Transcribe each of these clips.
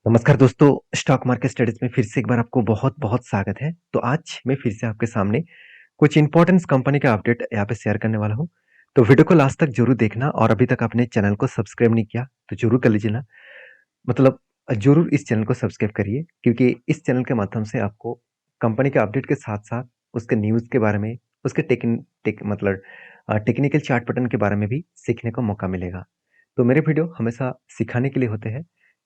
नमस्कार दोस्तों, stock market studies में फिर से एक बार आपको बहुत-बहुत स्वागत है। तो आज मैं फिर से आपके सामने कुछ इम्पोर्टेंस कंपनी का अपडेट यहाँ पे शेयर करने वाला हूँ। तो वीडियो को लास्ट तक ज़रूर देखना और अभी तक आपने चैनल को सब्सक्राइब नहीं किया, तो ज़रूर कर लीजिए ना। मतलब ज़रूर इस चैनल को सब्सक्राइब करिए क्योंकि इस चैनल के माध्यम से आपको कंपनी के अपडेट के साथ-साथ उसके न्यूज़ के बारे में, उसके टेक्निकल चार्ट पैटर्न के बारे में भी सीखने का मौका मिलेगा। तो मेरे वीडियो हमेशा सिखाने के लिए होते हैं।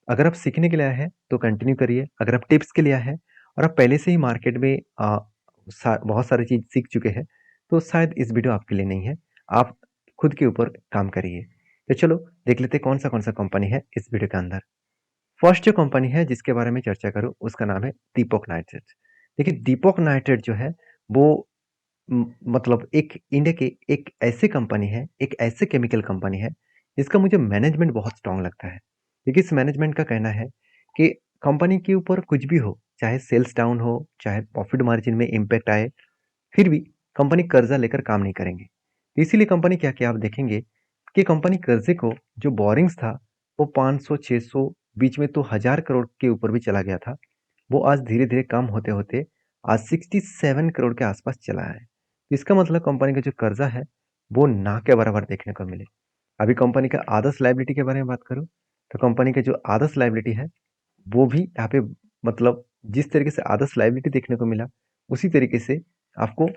अगर आप सीखने के लिए आए हैं तो कंटिन्यू करिए, अगर आप टिप्स के लिए आए हैं और आप पहले से ही मार्केट में बहुत सारी चीज़ सीख चुके हैं, तो शायद इस वीडियो आपके लिए नहीं है। आप खुद के ऊपर काम करिए। तो चलो देख लेते हैं कौन-सा कंपनी है इस वीडियो के अंदर। फर्स्ट जो कंपनी है जिसके बारे में चर्चा करूँ उसका नाम है दीपक नाइट्रेट। देखिए दीपक नाइट्रेट जो है वो मतलब एक इंडिया की एक ऐसी कंपनी है, एक ऐसे केमिकल कंपनी है जिसका मुझे मैनेजमेंट बहुत स्ट्रॉन्ग लगता है। क्योंकि इस मैनेजमेंट का कहना है कि कंपनी के ऊपर कुछ भी हो, चाहे सेल्स डाउन हो, चाहे प्रॉफिट मार्जिन में इम्पैक्ट आए, फिर भी कंपनी कर्जा लेकर काम नहीं करेंगे। तो इसीलिए कंपनी क्या किया आप देखेंगे कि कंपनी कर्जे को जो बोरिंग्स था वो 500 600 बीच में तो 1000 करोड़ के ऊपर भी चला गया था। वो आज धीरे-धीरे कम होते-होते आज 67 करोड़ के आसपास चला है। इसका मतलब कंपनी का जो कर्जा है वो ना के बराबर देखने को मिले। अभी कंपनी का अदर्स लायबिलिटी के बारे में बात करूँ तो कंपनी का जो अदर्स लायबिलिटी है वो भी यहाँ पे मतलब जिस तरीके से अदर्स लायबिलिटी देखने को मिला उसी तरीके से आपको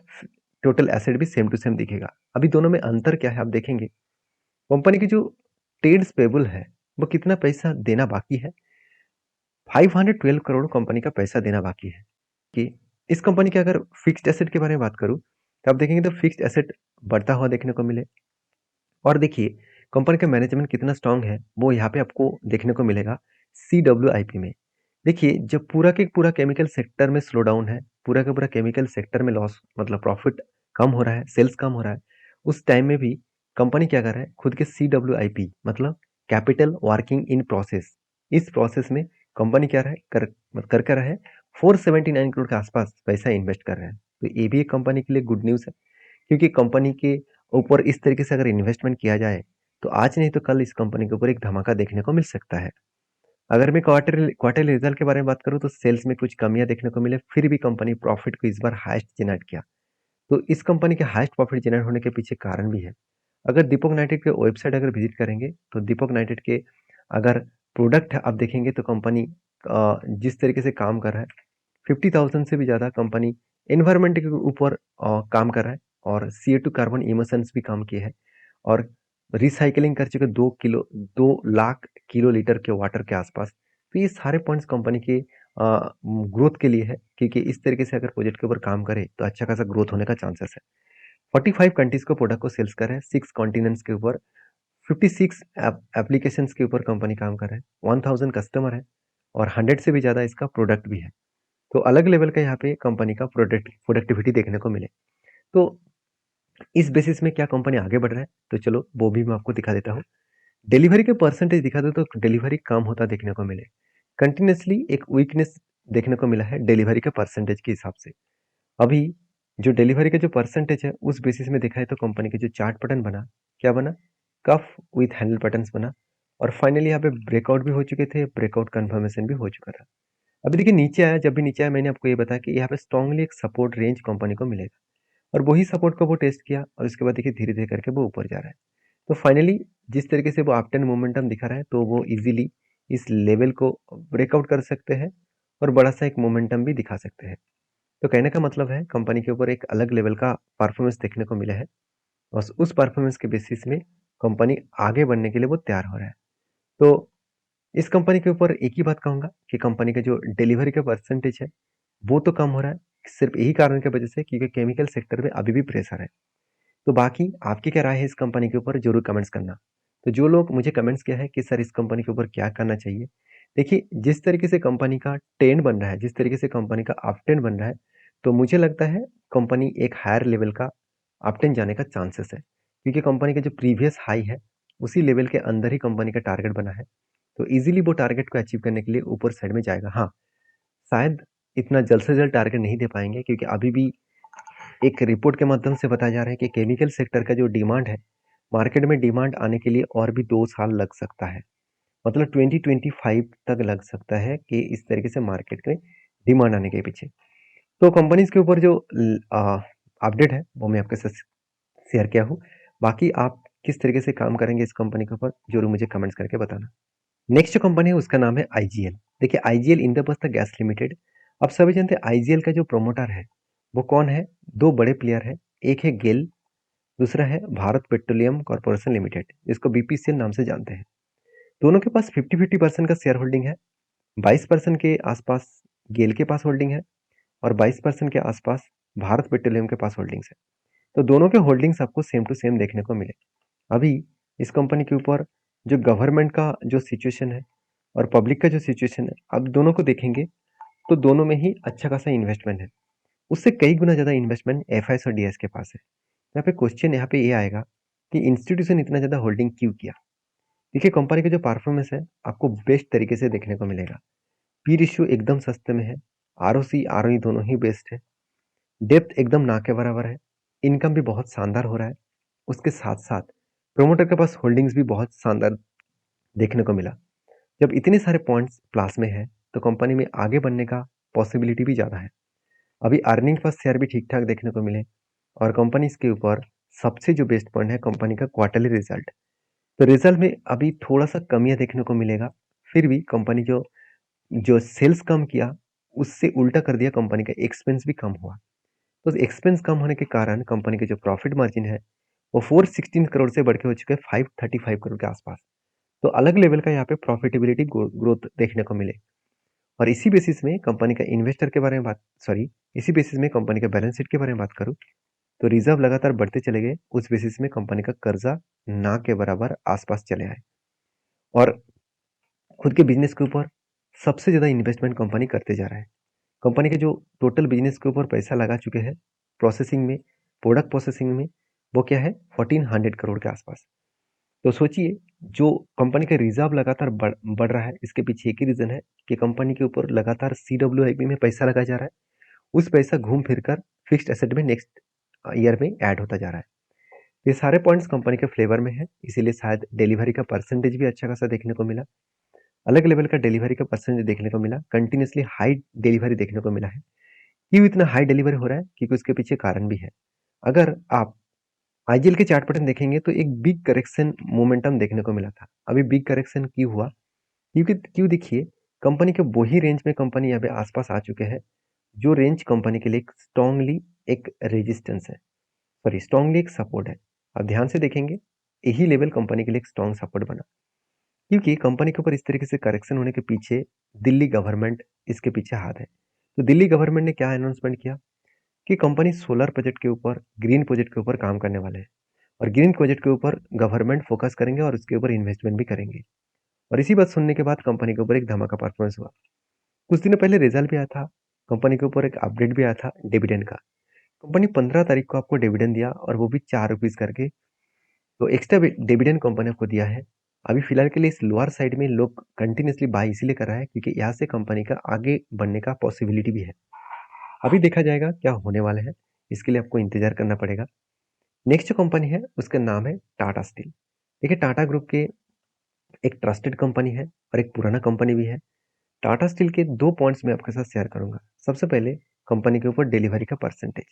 टोटल एसेट भी सेम टू सेम दिखेगा। अभी दोनों में अंतर क्या है आप देखेंगे। कंपनी की जो ट्रेड्स पेबल है वो कितना पैसा देना बाकी है। 512 करोड़ कंपनी का पैसा देना बाकी है। कि इस कंपनी के अगर फिक्स्ड एसेट के बारे में बात करूँ तो आप देखेंगे तो फिक्स्ड एसेट बढ़ता हुआ देखने को मिले। और देखिए कंपनी का मैनेजमेंट कितना स्ट्रांग है वो यहाँ पे आपको देखने को मिलेगा CWIP में। देखिए जब पूरा के पूरा केमिकल सेक्टर में स्लो डाउन है, पूरा का पूरा केमिकल सेक्टर में लॉस मतलब प्रॉफिट कम हो रहा है, सेल्स कम हो रहा है, उस टाइम में भी कंपनी क्या कर रहा है खुद के CWIP मतलब कैपिटल वर्किंग इन प्रोसेस, इस प्रोसेस में कंपनी क्या रहा है कर रहा है 479 करोड़ के आसपास पैसा इन्वेस्ट कर रहा है। तो ये भी एक कंपनी के लिए गुड न्यूज़ है क्योंकि कंपनी के ऊपर इस तरीके से अगर इन्वेस्टमेंट किया जाए तो आज नहीं तो कल इस कंपनी के ऊपर एक धमाका देखने को मिल सकता है। अगर मैं क्वार्टरली रिजल्ट के बारे में बात करूँ तो सेल्स में कुछ कमियां देखने को मिले फिर भी कंपनी प्रॉफिट को इस बार हाईएस्ट जनरेट किया। तो इस कंपनी के हाईएस्ट प्रॉफिट जनरेट होने के पीछे कारण भी है। अगर दीपक नाइट्रेट के वेबसाइट अगर विजिट करेंगे तो दीपक नाइट्रेट के अगर प्रोडक्ट आप देखेंगे तो कंपनी जिस तरीके से काम कर रहा है 50,000 से भी ज़्यादा कंपनी एनवायरनमेंट के ऊपर काम कर रहा है और CO2 कार्बन इमिशंस भी कम किए हैं और रिसाइकलिंग कर चुके 2 लाख किलो लीटर के वाटर के आसपास। तो ये सारे पॉइंट्स कंपनी के ग्रोथ के लिए है क्योंकि इस तरीके से अगर प्रोजेक्ट के ऊपर काम करे तो अच्छा खासा ग्रोथ होने का चांसेस है। 45 कंट्रीज को प्रोडक्ट को सेल्स कर रहा है, 6 कॉन्टिनेंट्स के ऊपर 56 एप्लीकेशंस के ऊपर कंपनी काम कर रहा है, 1000 कस्टमर है और 100 से भी ज़्यादा इसका प्रोडक्ट भी है। तो अलग लेवल का यहाँ पे कंपनी का प्रोडक्टिविटी देखने को मिले। तो इस बेसिस में क्या कंपनी आगे बढ़ रहा है तो चलो वो भी मैं आपको दिखा देता हूँ। डिलीवरी के परसेंटेज दिखा दो तो डिलीवरी कम होता देखने को मिले। कंटिन्यूअसली एक वीकनेस देखने को मिला है डिलीवरी के परसेंटेज के हिसाब से। अभी जो डिलीवरी का जो परसेंटेज है उस बेसिस में देखा है तो कंपनी का जो चार्ट पैटर्न बना, क्या बना? कफ विथ हैंडल पैटर्न्स बना और फाइनली यहाँ पे ब्रेकआउट भी हो चुके थे, ब्रेकआउट कंफर्मेशन भी हो चुका था। अभी देखिए नीचे आया, जब भी नीचे आया मैंने आपको ये बताया कि यहाँ पे स्ट्रांगली एक सपोर्ट रेंज कंपनी को मिलेगा और वही सपोर्ट को वो टेस्ट किया और उसके बाद देखिए धीरे-धीरे करके वो ऊपर जा रहा है। तो फाइनली जिस तरीके से वो अप ट्रेंड मोमेंटम दिखा रहा है तो वो इजीली इस लेवल को ब्रेकआउट कर सकते हैं और बड़ा सा एक मोमेंटम भी दिखा सकते हैं। तो कहने का मतलब है कंपनी के ऊपर एक अलग लेवल का परफॉर्मेंस देखने को मिला है और उस परफॉर्मेंस के बेसिस में कंपनी आगे बढ़ने के लिए वो तैयार हो रहा है। तो इस कंपनी के ऊपर एक ही बात कहूँगा कि कंपनी का जो डिलीवरी का परसेंटेज है वो तो कम हो रहा है, सिर्फ यही कारण की वजह से क्योंकि केमिकल सेक्टर में अभी भी प्रेशर है। तो बाकी आपकी क्या राय है इस कंपनी के ऊपर ज़रूर कमेंट्स करना। तो जो लोग मुझे कमेंट्स किया है कि सर इस कंपनी के ऊपर क्या करना चाहिए? देखिए जिस तरीके से कंपनी का ट्रेंड बन रहा है, जिस तरीके से कंपनी का अप ट्रेंड बन रहा है, तो मुझे लगता है कंपनी एक हायर लेवल का अप ट्रेंड जाने का चांसेस है। क्योंकि कंपनी का जो प्रीवियस हाई है, उसी लेवल के अंदर ही कंपनी का टारगेट बना है। तो ईज़िली वो टारगेट को अचीव करने के लिए ऊपर साइड में जाएगा। हाँ, शायद इतना जल्द से जल्द टारगेट नहीं दे पाएँगे क्योंकि अभी भी एक रिपोर्ट के माध्यम से बताया जा रहा है कि केमिकल सेक्टर का जो डिमांड है, मार्केट में डिमांड आने के लिए और भी 2 साल लग सकता है। मतलब 2025 तक लग सकता है कि इस तरीके से मार्केट में डिमांड आने के पीछे। तो कंपनीज के ऊपर जो अपडेट है वो मैं आपके साथ शेयर किया हूँ। बाकी आप किस तरीके से काम करेंगे इस कंपनी के ऊपर जरूर मुझे कमेंट्स करके बताना। नेक्स्ट जो कंपनी है उसका नाम है आईजीएल। देखिए आईजीएल इंद्रप्रस्थ गैस लिमिटेड। आप सभी जानते हैं आईजीएल का जो प्रोमोटर है वो कौन है? दो बड़े प्लेयर है, एक है गेल, दूसरा है भारत पेट्रोलियम कॉर्पोरेशन लिमिटेड, जिसको बीपीसीएल नाम से जानते हैं। दोनों के पास 50-50% का शेयर होल्डिंग है। 22% के आसपास गेल के पास होल्डिंग है और 22% के आसपास भारत पेट्रोलियम के पास होल्डिंग्स है। तो दोनों के होल्डिंग्स आपको सेम टू सेम देखने को मिले। अभी इस कंपनी के ऊपर जो गवर्नमेंट का जो सिचुएशन है और पब्लिक का जो सिचुएशन है, अब दोनों को देखेंगे तो दोनों में ही अच्छा खासा इन्वेस्टमेंट है। उससे कई गुना ज़्यादा इन्वेस्टमेंट एफआईएस और डीएस के पास है। यहाँ पे क्वेश्चन यहाँ पे ये आएगा कि इंस्टीट्यूशन इतना ज़्यादा होल्डिंग क्यों किया? देखिए कंपनी का जो परफॉर्मेंस है आपको बेस्ट तरीके से देखने को मिलेगा। पी रेशियो एकदम सस्ते में है, आरओसी आरओई दोनों ही बेस्ट है, डेप्थ एकदम ना के बराबर है, इनकम भी बहुत शानदार हो रहा है। उसके साथ साथ प्रोमोटर के पास होल्डिंग्स भी बहुत शानदार देखने को मिला। जब इतने सारे पॉइंट्स प्लस में है तो कंपनी में आगे बढ़ने का पॉसिबिलिटी भी ज़्यादा है। अभी अर्निंग पर शेयर भी ठीक ठाक देखने को मिले और कंपनी के ऊपर सबसे जो बेस्ट पॉइंट है कंपनी का क्वार्टरली रिजल्ट। तो रिजल्ट में अभी थोड़ा सा कमियां देखने को मिलेगा, फिर भी कंपनी जो जो सेल्स कम किया उससे उल्टा कर दिया, कंपनी का एक्सपेंस भी कम हुआ। तो एक्सपेंस कम होने के कारण कंपनी के जो प्रॉफिट मार्जिन है वो 416 करोड़ से बढ़ के हो चुके हैं 535 करोड़ के आसपास। तो अलग लेवल का यहाँ पे प्रॉफिटेबिलिटी ग्रोथ देखने को मिले। और इसी बेसिस में कंपनी का इन्वेस्टर के बारे में बात सॉरी इसी बेसिस में कंपनी का बैलेंस शीट के बारे में बात करूँ तो रिजर्व लगातार बढ़ते चले गए। उस बेसिस में कंपनी का कर्जा ना के बराबर आसपास चले आए और खुद के बिजनेस के ऊपर सबसे ज़्यादा इन्वेस्टमेंट कंपनी करते जा रहा है। कंपनी के जो टोटल बिजनेस के ऊपर पैसा लगा चुके हैं प्रोसेसिंग में, प्रोडक्ट प्रोसेसिंग में, वो क्या है 1400 करोड़ के आसपास। तो सोचिए जो कंपनी का रिजर्व लगातार बढ़ रहा है, इसके पीछे एक ही रीजन है कि कंपनी के ऊपर लगातार सीडब्ल्यूआईपी में पैसा लगाया जा रहा है। उस पैसा घूम फिर कर फिक्स्ड एसेट में नेक्स्ट ईयर में ऐड होता जा रहा है। ये सारे पॉइंट्स कंपनी के फ्लेवर में है, इसीलिए शायद डिलीवरी का परसेंटेज भी अच्छा खासा देखने को मिला। अलग लेवल का डिलीवरी का परसेंटेज देखने को मिला, कंटिन्यूसली हाई डिलीवरी देखने को मिला है। क्यों इतना हाई डिलीवरी हो रहा है? क्योंकि उसके पीछे कारण भी है। अगर आप आईजीएल के चार्ट पैटर्न देखेंगे तो एक बिग करेक्शन मोमेंटम देखने को मिला था। अभी बिग करेक्शन क्यों हुआ? क्योंकि क्यों देखिए कंपनी के वही रेंज में कंपनी यहाँ पे आसपास आ चुके हैं जो रेंज कंपनी के लिए स्ट्रांगली एक रेजिस्टेंस है, सॉरी स्ट्रांगली एक सपोर्ट है। अब ध्यान से देखेंगे यही लेवल कंपनी के लिए एक स्ट्रांग सपोर्ट बना, क्योंकि कंपनी के ऊपर इस तरीके से करेक्शन होने के पीछे दिल्ली गवर्नमेंट इसके पीछे हाथ है। तो दिल्ली गवर्नमेंट ने क्या अनाउंसमेंट किया कि कंपनी सोलर प्रोजेक्ट के ऊपर, ग्रीन प्रोजेक्ट के ऊपर काम करने वाले हैं और ग्रीन प्रोजेक्ट के ऊपर गवर्नमेंट फोकस करेंगे और उसके ऊपर इन्वेस्टमेंट भी करेंगे। और इसी बात सुनने के बाद कंपनी के ऊपर एक धमाका परफॉर्मेंस हुआ। कुछ दिनों पहले रिजल्ट भी आया था, कंपनी के ऊपर एक अपडेट भी आया था डिविडेंड का। कंपनी 15 तारीख को आपको डिविडेंड दिया और वो भी 4 रुपीज करके। तो एक्स्ट्रा डिविडेंड कंपनी आपको दिया है। अभी फिलहाल के लिए इस लोअर साइड में लोग कंटिन्यूसली बाय इसीलिए कर रहा है क्योंकि यहाँ से कंपनी का आगे बढ़ने का पॉसिबिलिटी भी है। अभी देखा जाएगा क्या होने वाला है, इसके लिए आपको इंतजार करना पड़ेगा। नेक्स्ट जो कंपनी है उसका नाम है टाटा स्टील। देखिए टाटा ग्रुप के एक ट्रस्टेड कंपनी है और एक पुराना कंपनी भी है। टाटा स्टील के दो पॉइंट्स मैं आपके साथ शेयर करूंगा। सबसे पहले कंपनी के ऊपर डिलीवरी का परसेंटेज।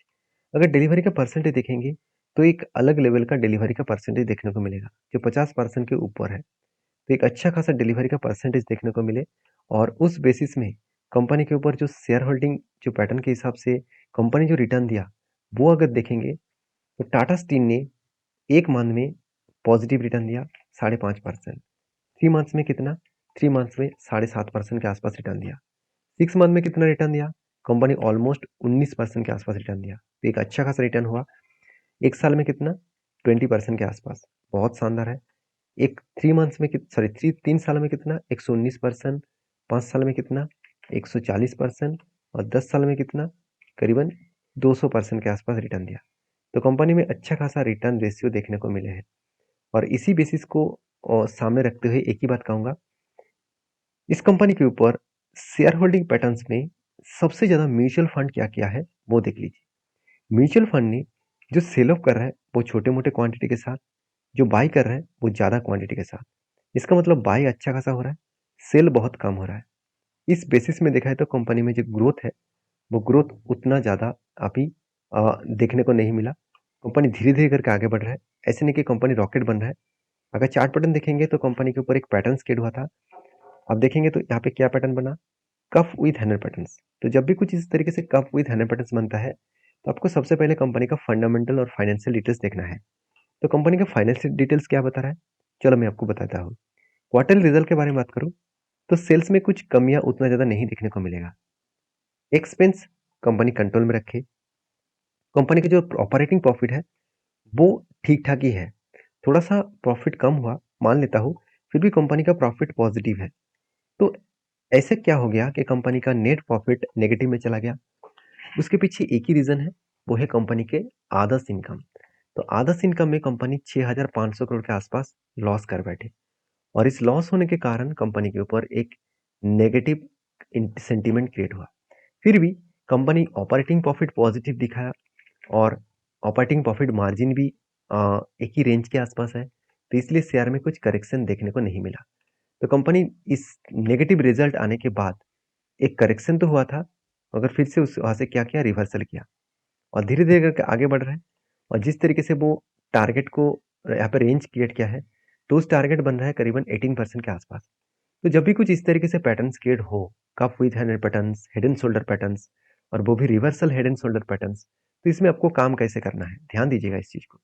अगर डिलीवरी का परसेंटेज देखेंगे तो एक अलग लेवल का डिलीवरी का परसेंटेज देखने को मिलेगा जो 50% के ऊपर है। तो एक अच्छा खासा डिलीवरी का परसेंटेज देखने को मिले और उस बेसिस में कंपनी के ऊपर जो शेयर होल्डिंग जो पैटर्न के हिसाब से कंपनी जो रिटर्न दिया वो अगर देखेंगे तो टाटा स्टील ने एक मंथ में पॉजिटिव रिटर्न दिया 5.5%। 3 मंथ्स में कितना? 3 मंथ्स में 7.5% के आसपास रिटर्न दिया। 6 मंथ में कितना रिटर्न दिया? कंपनी ऑलमोस्ट 19% के आसपास रिटर्न दिया। तो एक अच्छा खासा रिटर्न हुआ। एक साल में कितना? 20% के आसपास, बहुत शानदार है। एक 3 मंथ्स में सॉरी 3 साल में कितना? 119%। 5 साल में कितना? 140%। और 10 साल में कितना? करीबन 200% के आसपास रिटर्न दिया। तो कंपनी में अच्छा खासा रिटर्न रेशियो देखने को मिले हैं और इसी बेसिस को सामने रखते हुए एक ही बात कहूंगा, इस कंपनी के ऊपर शेयर होल्डिंग पैटर्न्स में सबसे ज्यादा म्यूचुअल फंड क्या किया है वो देख लीजिए। म्यूचुअल फंड ने जो सेल ऑफ कर रहा है वो छोटे मोटे क्वांटिटी के साथ, जो बाई कर रहा है वो ज्यादा क्वांटिटी के साथ। इसका मतलब बाय अच्छा खासा हो रहा है, सेल बहुत कम हो रहा है। इस बेसिस में देखा है तो कंपनी में जो ग्रोथ है, वो ग्रोथ उतना ज़्यादा अभी देखने को नहीं मिला। कंपनी धीरे-धीरे करके आगे बढ़ रहा है। ऐसे नहीं कि कंपनी रॉकेट बन रहा है। अगर चार्ट पैटर्न देखेंगे तो कंपनी के ऊपर एक पैटर्न स्केड हुआ था। अब देखेंगे तो यहाँ पे क्या पैटर्न बना, कफ विथ हैमर पैटर्न्स। तो जब भी कुछ इस तरीके से कफ विथ हैमर पैटर्न्स बनता है, तो आपको सबसे पहले कंपनी का फंडामेंटल और फाइनेंशियल डिटेल्स देखना है। तो कंपनी का फाइनेंशियल डिटेल्स क्या बता रहा है? चलो मैं आपको बताता हूँ। क्वार्टरली रिजल्ट के बारे में बात करूँ, तो सेल्स में कुछ कमियाँ उतना ज़्यादा नहीं देखने को मिलेगा। एक्सपेंस कंपनी कंट्रोल में रखे। कंपनी का जो ऑपरेटिंग प्रॉफिट है, वो ठीक-ठाक ही है। थोड़ा-सा प्रॉफिट कम हुआ, मान लेता हूँ, फिर भी कंपनी का प्रॉफिट पॉजिटिव है। तो ऐसे क्या हो गया कि कंपनी का नेट प्रॉफिट नेगेटिव में चला गया? उसके पीछे एक ही रीज़न है, वो है कंपनी के अदर्स इनकम। तो अदर्स इनकम में कंपनी 6,500 करोड़ के आसपास लॉस कर बैठे और इस लॉस होने के कारण कंपनी के ऊपर एक नेगेटिव सेंटीमेंट क्रिएट हुआ। फिर भी कंपनी ऑपरेटिंग प्रॉफिट पॉजिटिव दिखाया और ऑपरेटिंग प्रॉफिट मार्जिन भी एक ही रेंज के आसपास है, तो इसलिए शेयर में कुछ करेक्शन देखने को नहीं मिला। तो कंपनी इस नेगेटिव रिजल्ट आने के बाद एक करेक्शन तो हुआ था, मगर फिर से उस वहाँ से क्या किया, रिवर्सल किया और धीरे-धीरे करके आगे बढ़ रहा है और जिस तरीके से वो टारगेट को यहाँ पे रेंज क्रिएट किया है, तो उस टारगेट बन रहा है करीबन 18% के आसपास। तो जब भी कुछ इस तरीके से पैटर्न्स क्रिएट हो, cup with hand patterns, head and shoulder patterns और वो भी reversal head and shoulder patterns, तो इसमें आपको काम कैसे करना है? ध्यान दीजिएगा इस चीज़ को।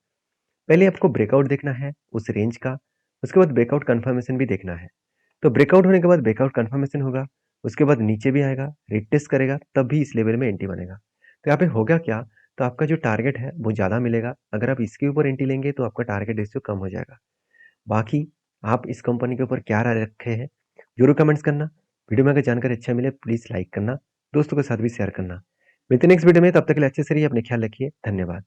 पहले आपको ब्रेकआउट देखना है उस रेंज का, उसके बाद ब्रेकआउट कन्फर्मेशन भी देखना है। तो ब्रेकआउट होने के बाद ब्रेकआउट कन्फर्मेशन होगा, उसके बाद नीचे भी आएगा, रिटेस्ट करेगा, तब भी इस लेवल में एंट्री बनेगा। तो यहाँ पे होगा क्या, तो आपका जो टारगेट है वो ज़्यादा मिलेगा। अगर आप इसके ऊपर एंट्री लेंगे तो आपका टारगेट रेशियो कम हो जाएगा। बाकी आप इस कंपनी के ऊपर क्या राय रखे हैं, ज़रूर कमेंट्स करना। वीडियो में अगर जानकारी अच्छा मिले प्लीज़ लाइक करना, दोस्तों के साथ भी शेयर करना। मिलते हैं नेक्स्ट वीडियो में, तब तक के लिए अच्छे से रहिए, अपने ख्याल रखिए। धन्यवाद।